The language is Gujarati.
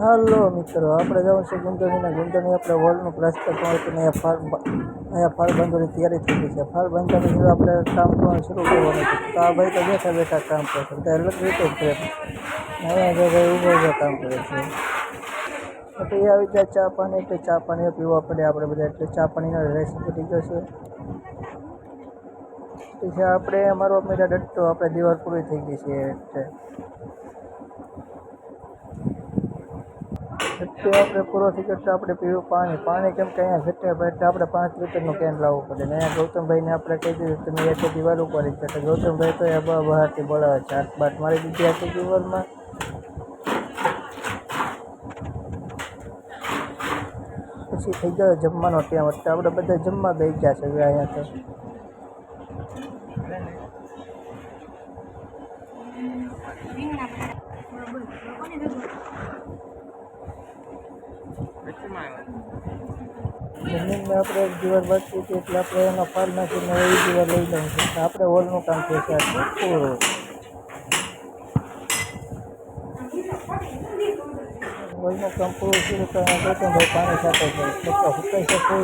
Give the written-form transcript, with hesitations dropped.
હાલો મિત્રો, આપણે જવું છે ગુંદરની. આપણે વોલનું પ્લાસ્ટર પણ અહીંયા ફાળ બાંધવાની તૈયારી થઈ ગઈ છે. ફાળ બાંધવાની આપણે કામ કરવાનું શરૂ કરવાનું છે. તો આ ભાઈ તો બેઠા બેઠા કામ કરે છે, બધા અલગ રીતે જ કરે. અહીંયા જો ભાઈ ઊભો કામ કરે છે. પછી આવી જાય ચા પાણી, એટલે ચા પાણી પીવા પડે આપણે બધા, એટલે ચા પાણીનો રેસીપી થઈ જશે. પછી આપણે અમારો મેરા ડટ્ટો આપણે દિવાલ પૂરી થઈ ગઈ છે. એટલે આપણે પૂરો થઈ ગયો એટલે આપણે પીવું પાણી કેમ કે અહીંયા ઘટે એટલે આપણે 5 લીટરનું કેન લાવવું પડે ને. અહીંયા ગૌતમભાઈને આપણે કહી દીધું તમે એક દિવાલ ઉપર જ એટલે ગૌતમભાઈ તો એ બહારથી બોલાવે છે, હાથ બાટ મારી દીધી આખી દિવાલમાં. પછી થઈ ગયો જમવાનો ટાઈમ, એટલે આપણે બધા જમવા બેસી ગયા છે હવે અહીંયા તો. જમીનને આપણે એક દિવાલ બાકી હતી એટલે આપણે એનો ફાળ નાખીને એ દિવાલ લઈ લઈએ છીએ. આપણે હોલનું કામ થશે પૂરું. હોલનું કામ પૂરું થયું તો ગૌતમભાઈ પાણી સાથે જાય એટલે હુકાઈ શકે.